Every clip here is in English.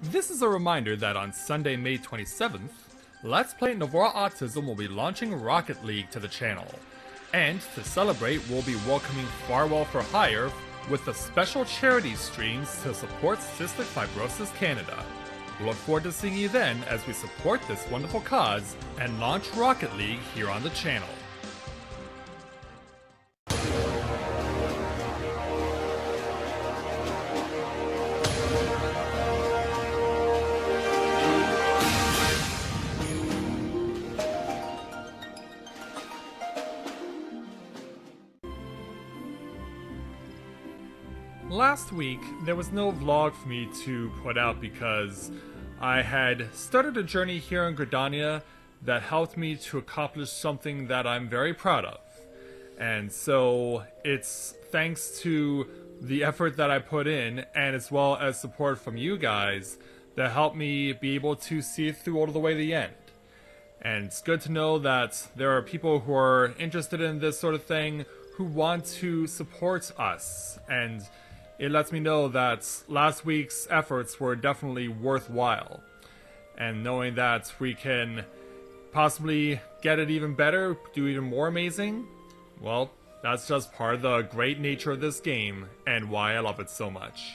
This is a reminder that on Sunday, May 27th, Let's Play Novora Autism will be launching Rocket League to the channel. And to celebrate, we'll be welcoming Farewell for Hire with the special charity streams to support Cystic Fibrosis Canada. We look forward to seeing you then as we support this wonderful cause and launch Rocket League here on the channel. Last week, there was no vlog for me to put out because I had started a journey here in Gridania that helped me to accomplish something that I'm very proud of. And so it's thanks to the effort that I put in and as well as support from you guys that helped me be able to see it through all the way to the end. And it's good to know that there are people who are interested in this sort of thing who want to support us, and it lets me know that last week's efforts were definitely worthwhile. And knowing that we can possibly get it even better, do even more amazing, well, that's just part of the great nature of this game and why I love it so much.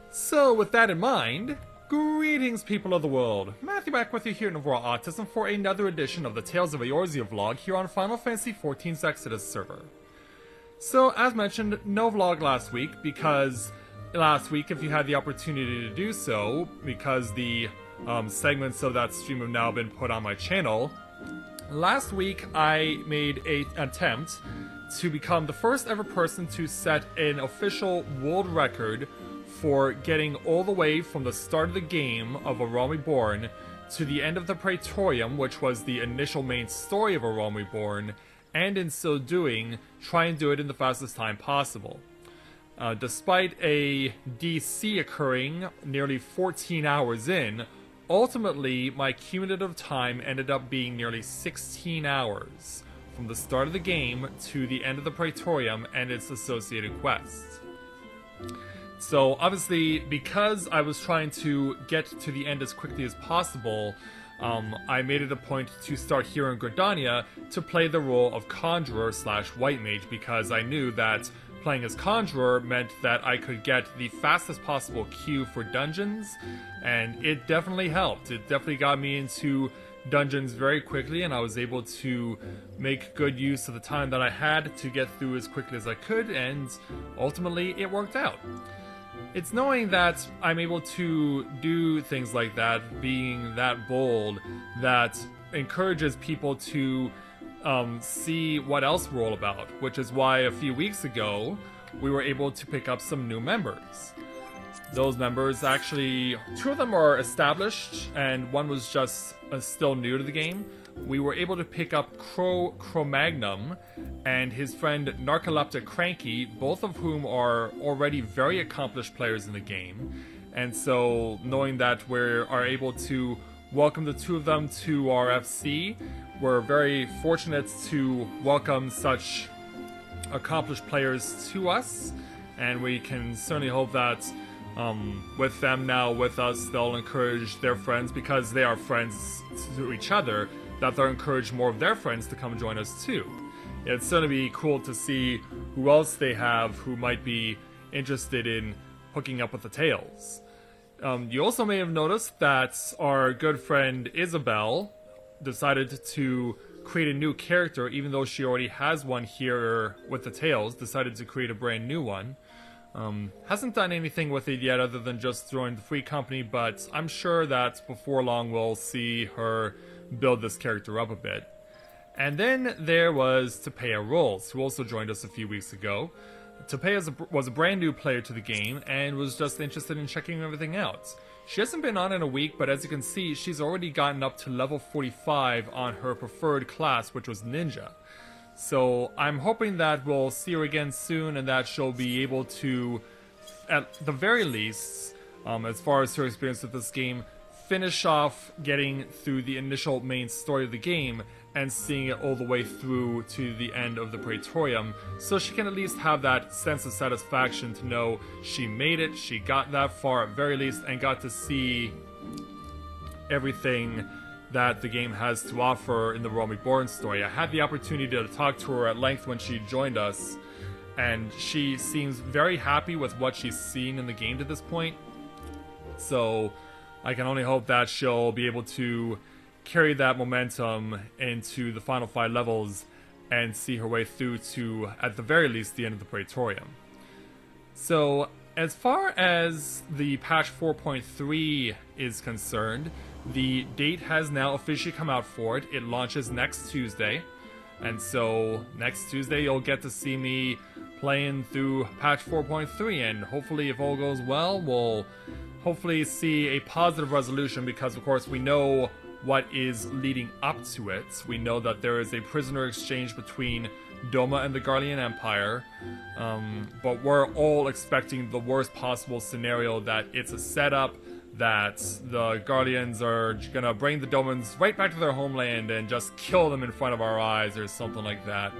So with that in mind, greetings people of the world. Matthew back with you here in Novora Autism for another edition of the Tales of Eorzea vlog here on Final Fantasy XIV's Exodus server. So, as mentioned, no vlog last week because last week, if you had the opportunity to do so, because the segments of that stream have now been put on my channel, last week I made an attempt to become the first ever person to set an official world record for getting all the way from the start of the game of A Realm Reborn to the end of the Praetorium, which was the initial main story of A Realm Reborn, and in so doing, try and do it in the fastest time possible. Despite a DC occurring nearly 14 hours in, ultimately my cumulative time ended up being nearly 16 hours, from the start of the game to the end of the Praetorium and its associated quests. So obviously, because I was trying to get to the end as quickly as possible, I made it a point to start here in Gridania to play the role of Conjurer / White Mage because I knew that playing as Conjurer meant that I could get the fastest possible queue for dungeons, and it definitely helped. It definitely got me into dungeons very quickly, and I was able to make good use of the time that I had to get through as quickly as I could, and ultimately it worked out. It's knowing that I'm able to do things like that, being that bold, that encourages people to see what else we're all about, which is why a few weeks ago we were able to pick up some new members. Those members, actually, 2 of them are established and one was just still new to the game. We were able to pick up Cro-Magnum and his friend Narcoleptic Cranky, both of whom are already very accomplished players in the game. And so, knowing that we are able to welcome the 2 of them to our FC, we're very fortunate to welcome such accomplished players to us, and we can certainly hope that with them now with us, they'll encourage their friends, because they are friends to each other, that they'll encourage more of their friends to come join us too. It's certainly be cool to see who else they have who might be interested in hooking up with the Tales. You also may have noticed that our good friend Isabel decided to create a new character, even though she already has one here with the Tales, decided to create a brand new one. Hasn't done anything with it yet other than just joined the free company, but I'm sure that before long we'll see her build this character up a bit. And then there was Tapea Rolls, who also joined us a few weeks ago. Tapea was a brand new player to the game and was just interested in checking everything out. She hasn't been on in a week, but as you can see, she's already gotten up to level 45 on her preferred class, which was Ninja. So I'm hoping that we'll see her again soon and that she'll be able to, at the very least, as far as her experience with this game, finish off getting through the initial main story of the game and seeing it all the way through to the end of the Praetorium, so she can at least have that sense of satisfaction to know she made it, she got that far at very least, and got to see everything that the game has to offer in the Realm Reborn story. I had the opportunity to talk to her at length when she joined us, and she seems very happy with what she's seen in the game to this point. So I can only hope that she'll be able to carry that momentum into the final 5 levels and see her way through to, at the very least, the end of the Praetorium. So, as far as the patch 4.3 is concerned, the date has now officially come out for it. It launches next Tuesday. And so, next Tuesday you'll get to see me playing through patch 4.3, and hopefully, if all goes well, we'll hopefully see a positive resolution, because of course we know what is leading up to it. We know that there is a prisoner exchange between Doma and the Garlean Empire, but we're all expecting the worst possible scenario, that it's a setup, that the Garleans are gonna bring the Domans right back to their homeland and just kill them in front of our eyes or something like that.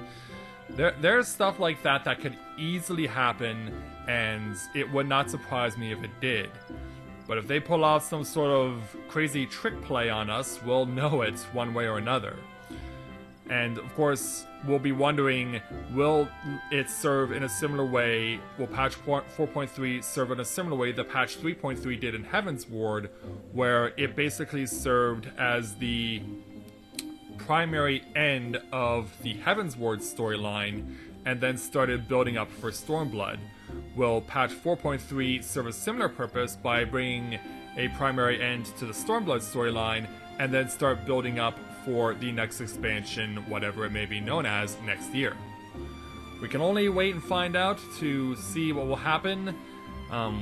There's stuff like that that could easily happen, and it would not surprise me if it did. But if they pull out some sort of crazy trick play on us, we'll know it one way or another. And of course, we'll be wondering, will it serve in a similar way? Will patch 4.3 serve in a similar way that patch 3.3 did in Heaven's Ward, where it basically served as the primary end of the Heaven's Ward storyline, and then started building up for Stormblood? Will patch 4.3 serve a similar purpose by bringing a primary end to the Stormblood storyline, and then start building up for the next expansion, whatever it may be known as, next year? We can only wait and find out to see what will happen.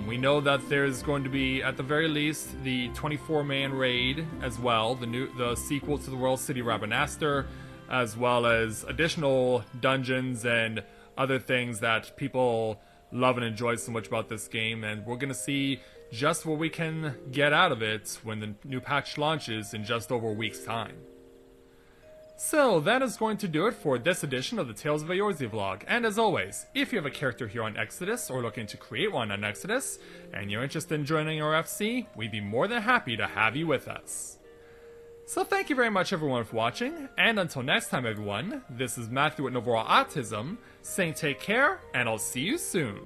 We know that there's going to be, at the very least, the 24-man raid as well, the sequel to the Royal City Rabanastre, as well as additional dungeons and other things that people love and enjoy so much about this game, and we're going to see just what we can get out of it when the new patch launches in just over a week's time. So that is going to do it for this edition of the Tales of Eorzea vlog, and as always, if you have a character here on Exodus or looking to create one on Exodus, and you're interested in joining our FC, we'd be more than happy to have you with us. So thank you very much everyone for watching, and until next time everyone, this is Matthew at Novora Autism, saying take care, and I'll see you soon.